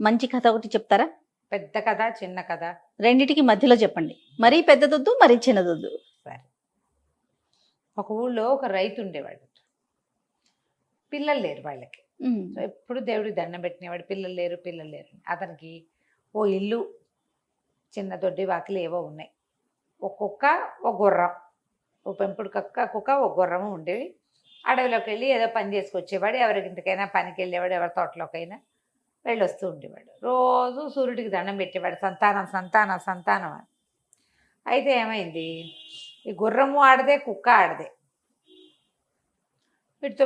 మంచి కథ ఒకటి చెప్తారా? పెద్ద కథ, చిన్న కథ? రెండిటికి మధ్యలో చెప్పండి. మరీ పెద్దదొద్దు, మరీ చిన్నదొద్దు. సరే. ఒక ఊళ్ళో ఒక రైతు ఉండేవాడు. పిల్లలు లేరు వాళ్ళకి. సో ఎప్పుడు దేవుడికి దండం పెట్టినవాడు, పిల్లలు లేరు పిల్లలు లేరు. అతనికి ఓ ఇల్లు, చిన్న దొడ్డి వాకిలి ఏవో ఉన్నాయి. ఒక కుక్క, ఒక గుర్రం, ఓ పెంపుడు కుక్క, ఒక గుర్రము ఉండేవి. అడవిలోకి వెళ్ళి ఏదో పని చేసుకొచ్చేవాడు. ఎవరింటికైనా పనికి వెళ్ళేవాడు, ఎవరి తోటలోకైనా వెళ్ళొస్తూ ఉండేవాడు. రోజు సూర్యుడికి దండం పెట్టేవాడు, సంతానం సంతానం సంతానం అని. అయితే ఏమైంది, ఈ గుర్రము ఆడదే, కుక్క ఆడదే,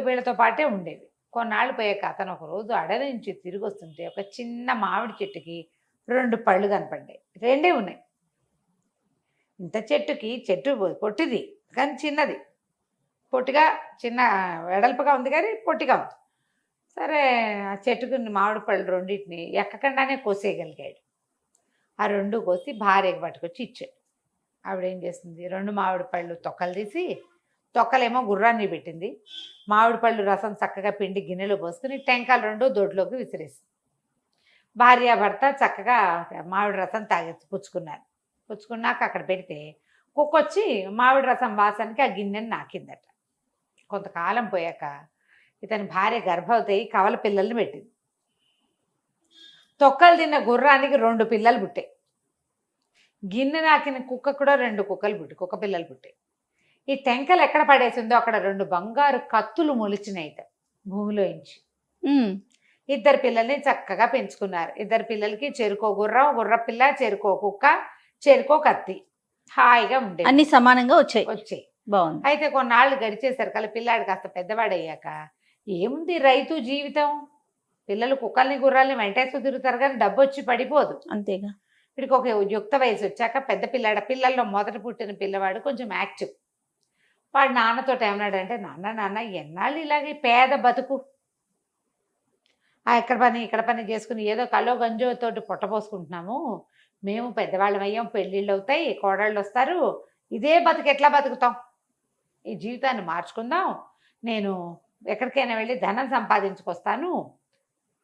వీళ్ళతో పాటే ఉండేవి. కొన్నాళ్ళు పోయాక అతను ఒక రోజు అడవి నుంచి తిరిగి వస్తుంటే ఒక చిన్న మామిడి చెట్టుకి 2 పళ్ళు కనపడ్డాయి. 2 ఉన్నాయి. ఇంత చెట్టు పొట్టిది కానీ చిన్నది, పొట్టిగా చిన్న వెడల్పుగా ఉంది కానీ పొట్టిగా ఉంది. సరే, ఆ చెట్టుకు మామిడి పళ్ళు రెండింటిని ఎక్కకుండానే కోసేయగలిగాడు. ఆ 2 కోసి భార్యకి పట్టుకొచ్చి ఇచ్చాడు. ఆవిడేం చేస్తుంది, 2 మామిడి పళ్ళు తొక్కలు తీసి, తొక్కలేమో గుర్రాన్ని పెట్టింది, మామిడి పళ్ళు రసం చక్కగా పిండి గిన్నెలో పోసుకుని టెంకాలు 2 దొడ్లోకి విసిరేసింది. భార్యాభర్త చక్కగా మామిడి రసం పుచ్చుకున్నారు. పుచ్చుకున్నాక అక్కడ పెడితే కుక్కొచ్చి మామిడి రసం వాసనకి ఆ గిన్నెని నాకిందట. కొంతకాలం పోయాక ఇతని భార్య గర్భవతి అయి కవల పిల్లల్ని పెట్టింది. తొక్కలు తిన్న గుర్రానికి 2 పిల్లలు పుట్టాయి. గిన్నె నాకిన కుక్క కూడా 2 కుక్క పిల్లలు పుట్టాయి. ఈ టెంకలు ఎక్కడ పడేసిందో అక్కడ 2 బంగారు కత్తులు మొలిచినాయిట భూమిలోంచి. 2 పిల్లల్ని చక్కగా పెంచుకున్నారు. 2 పిల్లలకి చెరుకో గుర్రం, గుర్ర పిల్ల, చెరుకో కుక్క, చెరుకో కత్తి, హాయిగా ఉండే. అన్ని సమానంగా వచ్చాయి. బాగుంది. అయితే కొన్నాళ్ళు గడిచేసరికి పిల్లాడు కాస్త పెద్దవాడయ్యాక ఏముంది రైతు జీవితం, పిల్లలు కుక్కల్ని గుర్రాలని వెంటేస్తూ తిరుగుతారు కానీ డబ్బు వచ్చి పడిపోదు. అంతేగా. వీడికి ఒక యుక్త వయసు వచ్చాక పెద్ద పిల్లల్లో మొదట పుట్టిన పిల్లవాడు కొంచెం యాక్టివ్. వాడు నాన్నతో ఏమన్నాడంటే, నాన్న ఎన్నాళ్ళు ఇలాగే పేద బతుకు, ఇక్కడ పని చేసుకుని ఏదో కలో గంజోతోటి పొట్టపోసుకుంటున్నాము, మేము పెద్దవాళ్ళం అయ్యాం, పెళ్ళిళ్ళు అవుతాయి, కోడళ్ళు వస్తారు, ఇదే బతుకు ఎట్లా బతుకుతాం, ఈ జీవితాన్ని మార్చుకుందాం, నేను ఎక్కడికైనా వెళ్ళి ధనం సంపాదించుకొస్తాను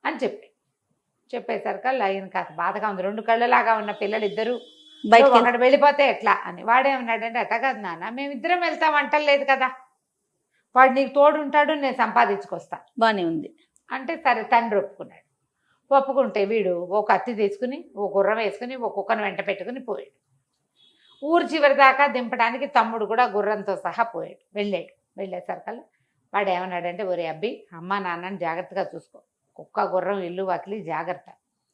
అని చెప్పేసరికి ఆయన కాస్త బాధగా ఉంది. 2 కళ్ళలాగా ఉన్న పిల్లలు ఇద్దరు అక్కడ వెళ్ళిపోతే ఎట్లా అని. వాడేమన్నాడంటే, అట్లా కాదు నాన్న, మేమిద్దరం వెళ్తాం అంటలేదు కదా, వాడు నీకు తోడు ఉంటాడు, నేను సంపాదించుకొస్తా. బాగానే ఉంది అంటే సరే తండ్రి ఒప్పుకున్నాడు. ఒప్పుకుంటే వీడు ఓ కత్తి తీసుకుని, ఓ గుర్రం వేసుకుని, ఓ కుక్కను వెంట పెట్టుకుని పోయాడు. ఊరు చివరి దాకా దింపడానికి తమ్ముడు కూడా గుర్రంతో సహా వెళ్ళేసరికల్లా వాడు ఏమన్నాడంటే, ఒరే అబ్బి, అమ్మ నాన్నని జాగ్రత్తగా చూసుకో, కుక్క గుర్రం ఇల్లు వాకిలి జాగ్రత్త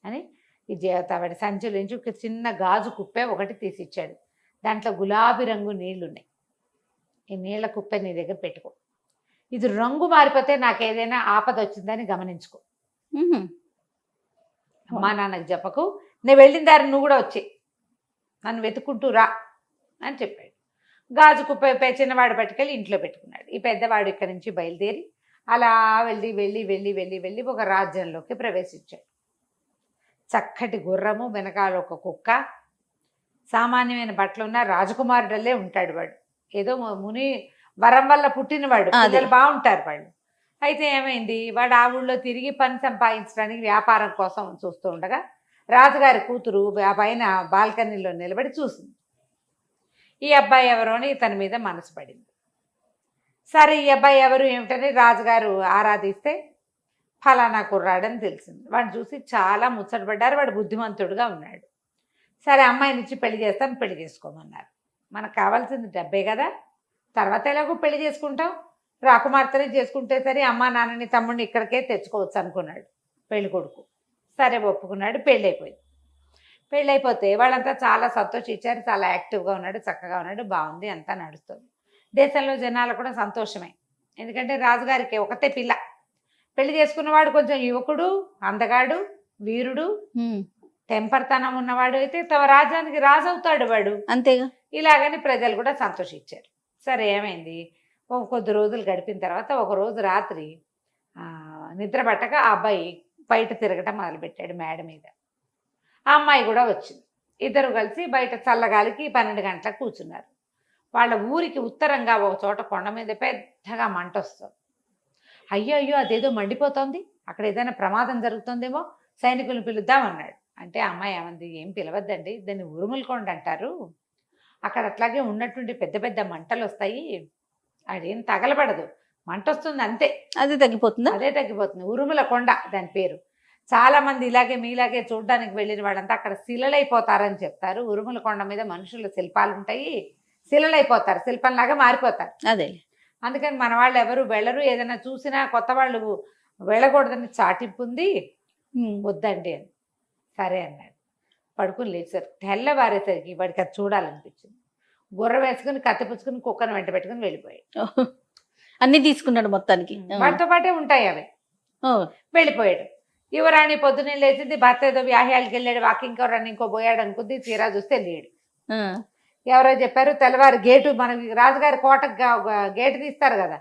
అని వాడి సంచుల నుంచి ఒక చిన్న గాజు కుప్పే ఒకటి తీసిచ్చాడు. దాంట్లో గులాబీ రంగు నీళ్లున్నాయి, ఈ నీళ్ల కుప్పే నీ దగ్గర పెట్టుకో, ఇది రంగు మారిపోతే నాకు ఏదైనా ఆపద వచ్చిందని గమనించుకో, అమ్మా నాన్నకు చెప్పకు, నేను వెళ్ళిన దారి నువ్వు కూడా వచ్చి నన్ను వెతుక్కుంటూ రా అని చెప్పాడు. గాజు కుప్ప చిన్నవాడు పట్టుకెళ్ళి ఇంట్లో పెట్టుకున్నాడు. ఈ పెద్దవాడు ఇక్కడి నుంచి బయలుదేరి అలా వెళ్ళి ఒక రాజ్యంలోకి ప్రవేశించాడు. చక్కటి గుర్రము, వెనకాల ఒక కుక్క, సామాన్యమైన బట్టలు ఉన్న రాజకుమారుడల్లే ఉంటాడు వాడు. ఏదో ముని వరం వల్ల పుట్టినవాడు, పిల్లలు బాగుంటారు వాళ్ళు. అయితే ఏమైంది, వాడు ఆ ఊళ్ళో తిరిగి పని సంపాదించడానికి వ్యాపారం కోసం చూస్తూ ఉండగా రాజుగారి కూతురు ఆ పైన బాల్కనీలో నిలబడి చూసింది. ఈ అబ్బాయి ఎవరో అని ఇతని మీద మనసు పడింది. సరే, ఈ అబ్బాయి ఎవరు ఏమిటని రాజుగారు ఆరాధిస్తే ఫలానా కుర్రాడని తెలిసింది. వాడిని చూసి చాలా ముచ్చటపడ్డారు. వాడు బుద్ధిమంతుడుగా ఉన్నాడు. సరే, అమ్మాయినిచ్చి పెళ్లి చేస్తాను, పెళ్లి చేసుకోమన్నారు. మనకు కావాల్సింది డబ్బే కదా, తర్వాత ఎలాగో పెళ్లి చేసుకుంటాం, రాకుమార్తెనే చేసుకుంటే సరే అమ్మా నాన్నని తమ్ముడిని ఇక్కడికే తెచ్చుకోవచ్చు అనుకున్నాడు పెళ్లి కొడుకు. సరే ఒప్పుకున్నాడు. పెళ్ళైపోతే వాళ్ళంతా చాలా సంతోషించారు. చాలా యాక్టివ్గా ఉన్నాడు, చక్కగా ఉన్నాడు, బాగుంది, అంతా నడుస్తుంది. దేశంలో జనాలు కూడా సంతోషమే. ఎందుకంటే రాజుగారికి ఒకతే పిల్ల, పెళ్లి చేసుకున్నవాడు కొంచెం యువకుడు, అందగాడు, వీరుడు, టెంపర్తనం ఉన్నవాడు అయితే తమ రాజ్యానికి రాజు అవుతాడు వాడు. అంతేగా. ఇలాగని ప్రజలు కూడా సంతోషించారు. సరే, ఏమైంది, కొద్ది రోజులు గడిపిన తర్వాత ఒక రోజు రాత్రి నిద్ర పట్టక ఆ అబ్బాయి బయట తిరగటం మొదలుపెట్టాడు మేడ మీద. ఆ అమ్మాయి కూడా వచ్చింది. ఇద్దరు కలిసి బయట చల్లగాలికి 12 గంటలకు కూర్చున్నారు. వాళ్ళ ఊరికి ఉత్తరంగా ఒక చోట కొండ మీద పెద్దగా మంట వస్తుంది. అయ్యో అదేదో మండిపోతుంది, అక్కడ ఏదైనా ప్రమాదం జరుగుతుందేమో, సైనికులను పిలుద్దాం అన్నాడు. అంటే అమ్మాయి ఏమంది, ఏం పిలవద్దండి, దాన్ని ఉరుములకొండ అంటారు, అక్కడ అట్లాగే ఉన్నటువంటి పెద్ద పెద్ద మంటలు వస్తాయి, అదేం తగలబడదు, మంట వస్తుంది అంతే, అది తగ్గిపోతుందా? అదే తగ్గిపోతుంది. ఉరుముల కొండ దాని పేరు. చాలా మంది ఇలాగే మీలాగే చూడడానికి వెళ్ళిన వాళ్ళంతా అక్కడ శిలలైపోతారని చెప్తారు. ఉరుముల కొండ మీద మనుషుల శిల్పాలు ఉంటాయి, శిలలైపోతారు, శిల్పంలాగా మారిపోతారు. అదే. అందుకని మన వాళ్ళు ఎవరు వెళ్ళరు, ఏదైనా చూసినా కొత్త వాళ్ళు వెళ్ళకూడదని చాటింపు ఉంది, వద్దండి అని. సరే అన్నాడు. పడుకుని లేచారు. తెల్లవారేసరికి వాడికి అది చూడాలనిపించింది. గుర్ర వేసుకుని కత్తి పుచ్చుకుని కుక్కను వెంట పెట్టుకుని వెళ్ళిపోయాడు. అన్ని తీసుకున్నాడు మొత్తానికి. వాటితో పాటే ఉంటాయి అవి. వెళ్ళిపోయాడు. యువరాణి పొద్దున్నే లేచింది, భర్త ఏదో వ్యాహ్యాలకి వెళ్ళాడు, వాకింగ్ రన్నింగ్ పోయాడు అనుకుంది. తీరా చూస్తే లేడు. ఎవరో చెప్పారు, తెల్లవారు గేటు, మనకి రాజుగారి కోట గేటు తీస్తారు కదా,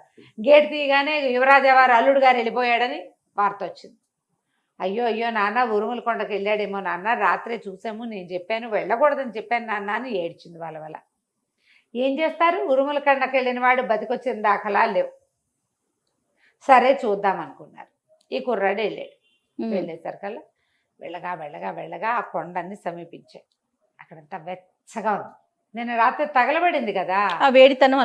గేటు తీయగానే యువరాజు వారు అల్లుడు గారు వెళ్ళిపోయాడని వార్త వచ్చింది. అయ్యో అయ్యో నాన్న, ఉరుముల కొండకి వెళ్ళాడేమో నాన్న, రాత్రే చూసాము, నేను చెప్పాను వెళ్ళకూడదని చెప్పాను నాన్న అని ఏడ్చింది వాళ్ళ. ఏం చేస్తారు, ఉరుముల కొండకి వెళ్ళిన వాడు బతికొచ్చిన దాఖలా లేవు. సరే చూద్దాం అనుకున్నారు. ఈ కుర్రాడు వెళ్ళాడు. వెళ్ళేసరికల్లా వెళ్ళగా వెళ్ళగా వెళ్ళగా ఆ కొండన్ని సమీపించాయి. అక్కడంతా వెచ్చగా ఉంది. నేను రాత్రి తగలబడింది కదా, ఆ వేడితనం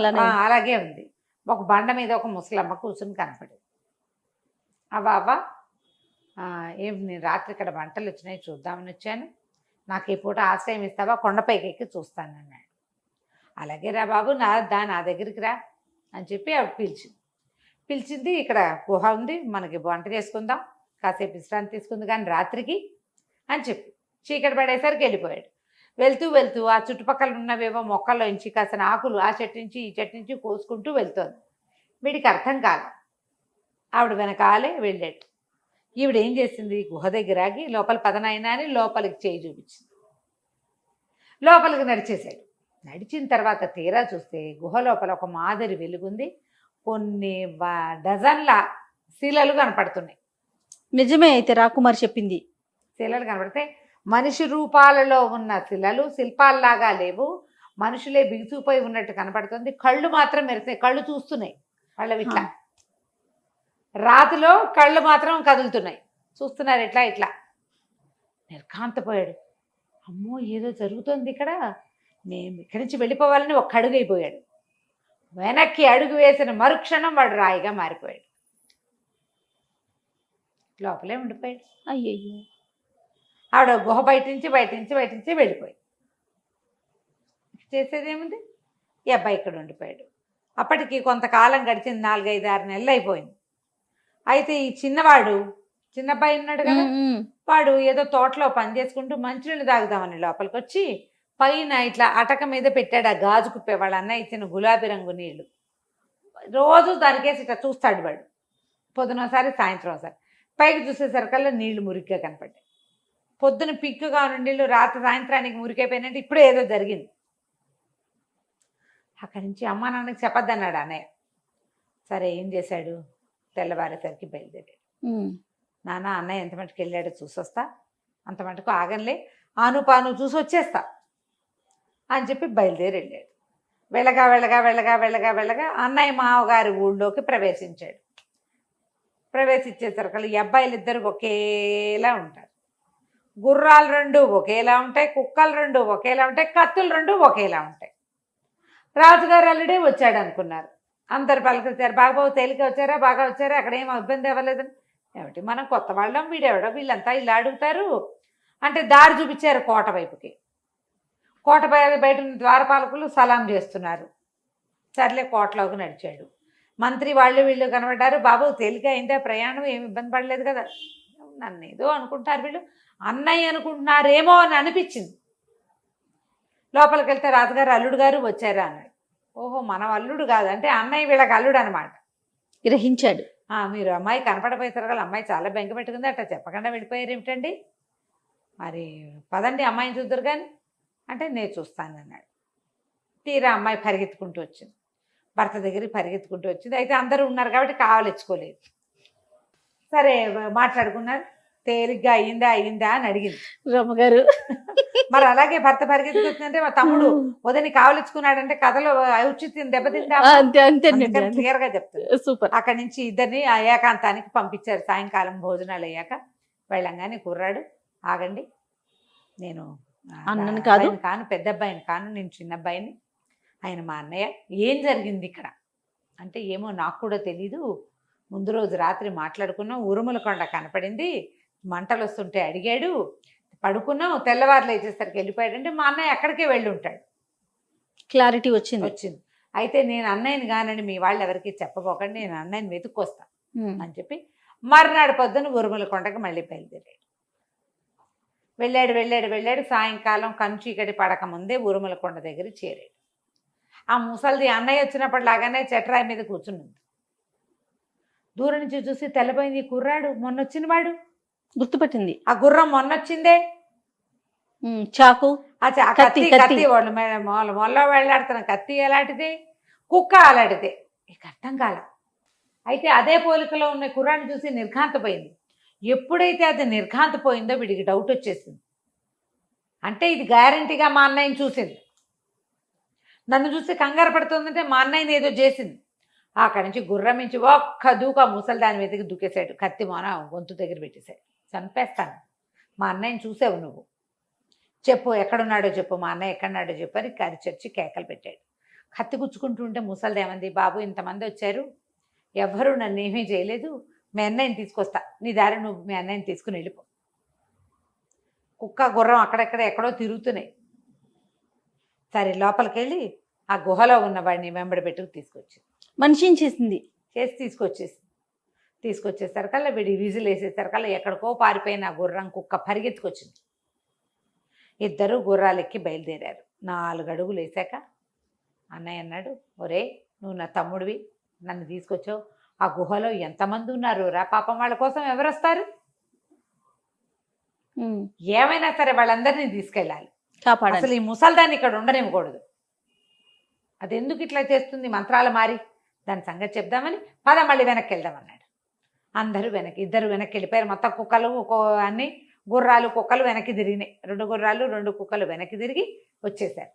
అలాగే ఉంది. ఒక బండ మీద ఒక ముసలమ్మ కూర్చుని కనపడింది. అవ్వ ఏం, నేను రాత్రి ఇక్కడ మంటలు వచ్చినాయి చూద్దామని వచ్చాను, నాకు ఈ పూట ఆశ్రయం ఇస్తావా, కొండపైకి ఎక్కి చూస్తాను అన్నాడు. అలాగే రా బాబు, నా దగ్గరికి రా అని చెప్పి ఆవిడ పిలిచింది. ఇక్కడ గుహ ఉంది, మనకి వంట చేసుకుందాం, కాసేపు విశ్రాంతి తీసుకుంది కానీ రాత్రికి అని చెప్పి చీకటి పడేసరికి వెళ్ళిపోయాడు. వెళ్తూ వెళ్తూ ఆ చుట్టుపక్కల ఉన్నవేవో మొక్కల్లోంచి కాసిన ఆకులు ఆ చెట్టు నుంచి ఈ చెట్టు నుంచి కోసుకుంటూ వెళ్తోంది. వీడికి అర్థం కాదు. ఆవిడ వెనకాలే వెళ్ళాడు. ఈవిడ ఏం చేసింది, గుహ దగ్గర ఆగి లోపల పదనైనా అని లోపలికి చేయి చూపించింది. లోపలికి నడిచేశాడు. నడిచిన తర్వాత తీరా చూస్తే గుహ లోపల ఒక మాదిరి వెలుగుంది. కొన్ని డజన్ల శిలలు కనపడుతున్నాయి. నిజమే అయితే రాకుమారి చెప్పింది. శిలలు కనపడితే మనిషి రూపాలలో ఉన్న శిలలు, శిల్పాల్లాగా లేవు, మనుషులే బిగుసిపోయి ఉన్నట్టు కనపడుతుంది. కళ్ళు మాత్రం మెరుస్తాయి, కళ్ళు చూస్తున్నాయి వాళ్ళవి ఇట్లా. రాతిలో కళ్ళు మాత్రం కదులుతున్నాయి, చూస్తున్నారు ఇట్లా ఇట్లా. నిర్ఘాంతపోయాడు. అమ్మో ఏదో జరుగుతుంది ఇక్కడ, మేము ఇక్కడి నుంచి వెళ్ళిపోవాలని ఒక్క అడుగు అయిపోయాడు. వెనక్కి అడుగు వేసిన మరుక్షణం వాడు రాయిగా మారిపోయాడు. లోపలే ఉండిపోయాడు. అయ్యయ్యో. ఆవిడ గుహ బయట నుంచి వెళ్ళిపోయాడు. చేసేదేముంది, ఈ అబ్బాయి ఇక్కడ ఉండిపోయాడు. అప్పటికి కొంతకాలం గడిచింది, 4-5-6 నెలలు అయిపోయింది. అయితే ఈ చిన్నబ్బాయి ఉన్నాడు కదా, వాడు ఏదో తోటలో పని చేసుకుంటూ మంచినీళ్ళు తాగుదామని లోపలికి వచ్చి పైన ఇట్లా అటక మీద పెట్టాడు ఆ గాజు కుప్పే, వాళ్ళ అన్న ఇచ్చిన గులాబీ రంగు నీళ్లు. రోజు దానికేసి ఇట్లా చూస్తాడు వాడు, పొద్దునోసారి సాయంత్రం ఒకసారి. పైకి చూసేసరికల్లా నీళ్లు మురిగ్గా కనపడ్డాయి. పొద్దున పిక్కుగా ఉన్న నీళ్ళు రాత్రి సాయంత్రానికి మురికైపోయినట్టు ఇప్పుడు ఏదో జరిగింది. అక్కడి నుంచి అమ్మా నాన్నకి చెప్పొద్దన్నాడు అన్నయ్య. సరే ఏం చేశాడు, తెల్లవారేసరికి బయలుదేరాడు. నాన్న అన్నయ్య ఎంత మటుకు వెళ్ళాడో చూసొస్తా, అంత మటుకు ఆగంలే, ఆనుపాను చూసి వచ్చేస్తా అని చెప్పి బయలుదేరి వెళ్ళాడు. వెళ్ళగా వెళ్ళగా వెళ్ళగా వెళ్ళగా వెళ్ళగా అన్నయ్య మావగారి ఊళ్ళోకి ప్రవేశించాడు. ప్రవేశించేసరికి ఈ అబ్బాయిలు ఇద్దరు ఒకేలా ఉంటారు. గుర్రాలు 2 ఒకేలా ఉంటాయి, కుక్కలు 2 ఒకేలా ఉంటాయి, కత్తులు 2 ఒకేలా ఉంటాయి. రాజుగారు అల్లుడే వచ్చాడు అనుకున్నారు. అందరు పలకరించారు, బాగా తేలిక వచ్చారా, బాగా వచ్చారా, అక్కడ ఏం ఇబ్బంది అవ్వలేదని. ఏమిటి మనం కొత్త వాళ్ళం, వీడెవడో, వీళ్ళంతా ఇలా అడుగుతారు అంటే దారి చూపించారు కోట వైపుకి. కోట బయట ద్వారపాలకులు సలాం చేస్తున్నారు. సర్లే కోటలోకి నడిచాడు. మంత్రి వాళ్ళు వీళ్ళు కనబడ్డారు. బాబు తేలిక అయిందా ప్రయాణం, ఏమి ఇబ్బంది పడలేదు కదా. నన్ను ఏదో అనుకుంటారు వీళ్ళు, అన్నయ్య అనుకుంటున్నారేమో అని అనిపించింది. లోపలికి వెళ్తే రాజుగారు అల్లుడు గారు వచ్చారా అన్నాడు. ఓహో మనం అల్లుడు కాదు, అంటే అన్నయ్య వీళ్ళకి అల్లుడు అనమాట. గ్రహించాడు. మీరు అమ్మాయి కనపడపోతారు కదా, అమ్మాయి చాలా బెంగ పెట్టుకుంది, అట్లా చెప్పకుండా వెళ్ళిపోయారు ఏమిటండి, మరి పదండి అమ్మాయిని చూద్దరు కానీ అంటే నేను చూస్తాను అన్నాడు. తీరా అమ్మాయి పరిగెత్తుకుంటూ వచ్చింది, భర్త దగ్గరికి పరిగెత్తుకుంటూ వచ్చింది. అయితే అందరూ ఉన్నారు కాబట్టి కావాలిచ్చుకోలేదు. సరే మాట్లాడుకున్నారు. తేలిగ్గా అయ్యిందా అని అడిగింది రమ్మగారు. మరి అలాగే భర్త పరిగెత్తుకుంటుందంటే మా తమ్ముడు వదని కావలించుకున్నాడంటే కథలో ఔచిత్యం దెబ్బతిందా, క్లియర్ గా చెప్తాను. సూపర్. అక్కడి నుంచి ఇద్దరిని ఆ ఏకాంతానికి పంపించారు. సాయంకాలం భోజనాలు అయ్యాక వెళ్ళంగానే కుర్రాడు, ఆగండి, నేను అన్నని కాదు? అబ్బాయిని కాను, పెద్ద అబ్బాయిని కాను, నేను చిన్న అబ్బాయిని, ఆయన మా అన్నయ్య. ఏం జరిగింది ఇక్కడ అంటే, ఏమో నాకు కూడా తెలీదు, ముందు రోజు రాత్రి మాట్లాడుకున్నాం, ఉరుముల కొండ కనపడింది, మంటలు వస్తుంటే అడిగాడు, పడుకున్నాం, తెల్లవారులు లేచేసరికి వెళ్ళిపోయాడంటే మా అన్నయ్య అక్కడికే వెళ్ళి ఉంటాడు. క్లారిటీ వచ్చింది. వచ్చింది. అయితే నేను అన్నయ్యని కానని మీ వాళ్ళు ఎవరికి చెప్పబోకండి, నేను అన్నయ్యని వెతుక్కొస్తాను అని చెప్పి మర్నాడు పొద్దున ఉరుముల కొండకి మళ్ళీ బయలుదేరాడు. వెళ్ళాడు. సాయంకాలం కంచీకటి పడక ముందే ఉరుముల కొండ దగ్గర చేరాడు. ఆ ముసలిది అన్నయ్య వచ్చినప్పటిలాగానే చెట్రాయి మీద కూర్చుంది. దూరం నుంచి చూసి తెల్లబోయింది, కుర్రాడు మొన్నొచ్చిన వాడు గుర్తుపట్టింది. ఆ గుర్రం మొన్నొచ్చిందే, చాకు, కత్తి వాళ్ళు మొల్ల వెళ్ళాడుతున్న కత్తి ఎలాంటిదే, కుక్క అలాంటిదే, ఇక అర్థం కాల. అయితే అదే పోలికలో ఉన్న కుర్రాన్ని చూసి నిర్ఘాంతపోయింది. ఎప్పుడైతే అది నిర్ఘాంతపోయిందో వీడికి డౌట్ వచ్చేసింది. అంటే ఇది గ్యారంటీగా మా అన్నయ్యని చూసింది, నన్ను చూసి కంగారు పడుతుందంటే మా అన్నయ్యని ఏదో చేసింది. అక్కడి నుంచి గుర్రం నుంచి ఒక్క దూక ముసలి దాని మీదకి దూకేశాడు, కత్తి మోన గొంతు దగ్గర పెట్టేశాడు. చంపేస్తాను, మా అన్నయ్యని చూసావు నువ్వు, చెప్పు ఎక్కడున్నాడో చెప్పు, మా అన్నయ్య ఎక్కడున్నాడో చెప్పు అని కరిచొచ్చి కేకలు పెట్టాడు. కత్తి గుచ్చుకుంటుంటే ముసలిదేమంది, బాబు ఇంతమంది వచ్చారు, ఎవ్వరూ నన్ను ఏమీ చేయలేదు, మీ అన్నయ్యని తీసుకొస్తా, నీ దారి నువ్వు మీ అన్నయ్యని తీసుకుని వెళ్ళిపో. కుక్క గుర్రం అక్కడెక్కడ ఎక్కడో తిరుగుతున్నాయి. సరే లోపలికి వెళ్ళి ఆ గుహలో ఉన్న వాడిని వెంబడి పెట్టుకు తీసుకొచ్చింది. మనిషిని చేసింది, చేసి తీసుకొచ్చేసరికల్లా వీడి విజిల్ వేసేసరికల్లా ఎక్కడికో పారిపోయిన ఆ గుర్రం కుక్క పరిగెత్తుకొచ్చింది. ఇద్దరు గుర్రాలు ఎక్కి బయలుదేరారు. 4 అడుగులు వేసాక అన్నయ్య అన్నాడు, ఒరే నువ్వు నా తమ్ముడివి, నన్ను తీసుకొచ్చావు, ఆ గుహలో ఎంతమంది ఉన్నారు రా, పాపం వాళ్ళ కోసం ఎవరు వస్తారు, ఏమైనా సరే వాళ్ళందరినీ తీసుకెళ్ళాలి, కాపాడాలి, అసలు ఈ ముసల్దాన్ని ఇక్కడ ఉండనివ్వకూడదు, అది ఎందుకు ఇట్లా చేస్తుంది మంత్రాలు మారి, దాని సంగతి చెప్దామని పద మళ్ళీ వెనక్కి వెళ్దామన్నాడు. అందరూ ఇద్దరు వెనక్కి వెళ్ళిపోయారు. మొత్తం కుక్కలు అన్ని గుర్రాలు కుక్కలు వెనక్కి తిరిగినాయి. 2 గుర్రాలు 2 కుక్కలు వెనక్కి తిరిగి వచ్చేసారు.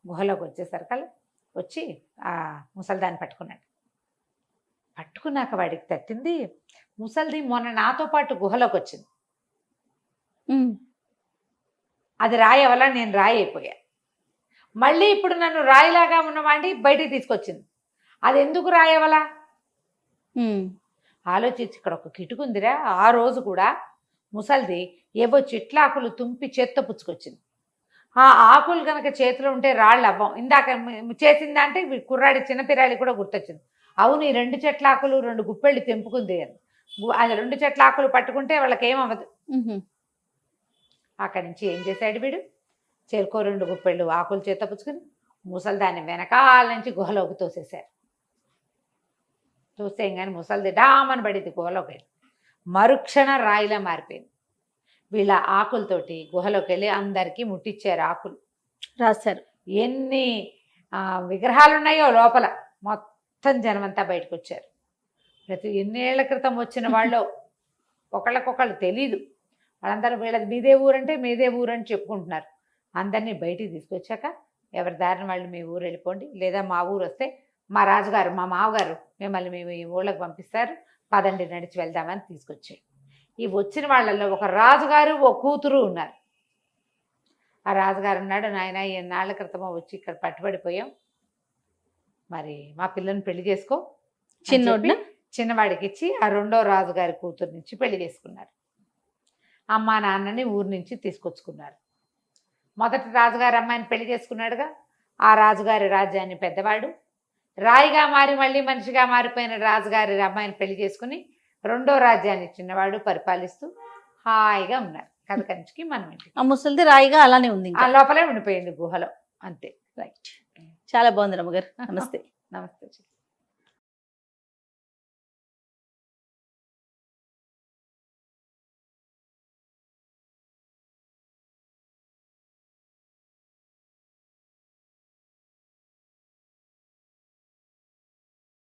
గుహలోకి వచ్చేసరికల్లా వచ్చి ఆ ముసల్దాన్ని పట్టుకున్నాడు. పట్టుకున్నాక వాడికి తట్టింది, ముసల్ది మొన్న నాతో పాటు గుహలోకి వచ్చింది, అది రాయి వల్ల నేను రాయి అయిపోయా, మళ్ళీ ఇప్పుడు నన్ను రాయిలాగా ఉన్నవాడిని బయటికి తీసుకొచ్చింది, అది ఎందుకు రాయవల ఆలోచించి ఇక్కడ ఒక కిటుకుందిరా. ఆ రోజు కూడా ముసల్ది ఏవో చెట్లాకులు తుంపి చేత్తో పుచ్చుకొచ్చింది. ఆ ఆకులు కనుక చేతిలో ఉంటే రాళ్ళు అవ్వం. ఇందాక చేసిందా అంటే కుర్రాడి చిన్నపిరాడి కూడా గుర్తొచ్చింది. అవును, ఈ 2 చెట్లాకులు 2 గుప్పెళ్ళు తెంపుకుంది అని. అది 2 చెట్లాకులు పట్టుకుంటే వాళ్ళకి ఏమవ్వదు. అక్కడి నుంచి ఏం చేశాడు వీడు, చేరుకో 2 గుప్పెళ్ళు ఆకులు చేత పుచ్చుకుని ముసలిదాన్ని వెనకాల నుంచి గుహలోకి తోసేశారు. తోసేయంగానే ముసలిది డామని పడింది గుహలోకి వెళ్ళి, మరుక్షణ రాయిలా మారిపోయింది. వీళ్ళ ఆకులతోటి గుహలోకి వెళ్ళి అందరికీ ముట్టించారు, ఆకులు రాశారు. ఎన్ని విగ్రహాలు ఉన్నాయో లోపల మొత్తం జనమంతా బయటకు వచ్చారు. ప్రతి ఎన్నేళ్ల క్రితం వచ్చిన వాళ్ళు ఒకళ్ళకొకళ్ళు తెలీదు, వాళ్ళందరూ వీళ్ళది మీదే ఊరంటే మీదే ఊరని చెప్పుకుంటున్నారు. అందరినీ బయటికి తీసుకొచ్చాక ఎవరి దారిని వాళ్ళు మీ ఊరు వెళ్ళిపోండి, లేదా మా ఊరు వస్తే మా రాజుగారు మా మావగారు మిమ్మల్ని మేము ఈ ఊళ్ళకి పంపిస్తారు, పదండి నడిచి వెళ్దామని తీసుకొచ్చాడు. ఈ వచ్చిన వాళ్ళల్లో ఒక రాజుగారు ఓ కూతురు ఉన్నారు. ఆ రాజుగారు ఉన్నాడు, నాయన ఎన్నాళ్ళ క్రితమో వచ్చి ఇక్కడ పట్టుబడిపోయాం, మరి మా పిల్లని పెళ్లి చేసుకో, చిన్నవాడికి ఇచ్చి ఆ 2వ రాజుగారి కూతురు నుంచి పెళ్లి చేసుకున్నారు. అమ్మా నాన్నని ఊరి నుంచి తీసుకొచ్చుకున్నారు. మొదటి రాజుగారి అమ్మాయిని పెళ్లి చేసుకున్నాడుగా, ఆ రాజుగారి రాజ్యాన్ని పెద్దవాడు రాయిగా మారి మళ్ళీ మనిషిగా మారిపోయిన రాజుగారి అమ్మాయిని పెళ్లి చేసుకుని 2వ రాజ్యాన్ని చిన్నవాడు పరిపాలిస్తూ హాయిగా ఉన్నారు. కథ కంచికి మనం ఇంటికి. ఆ ముసలిది రాయిగా అలానే ఉంది, ఆ లోపలే ఉండిపోయింది గుహలో, అంతే. రైట్, చాలా బాగుంది రమ్మగారు. నమస్తే. నమస్తే.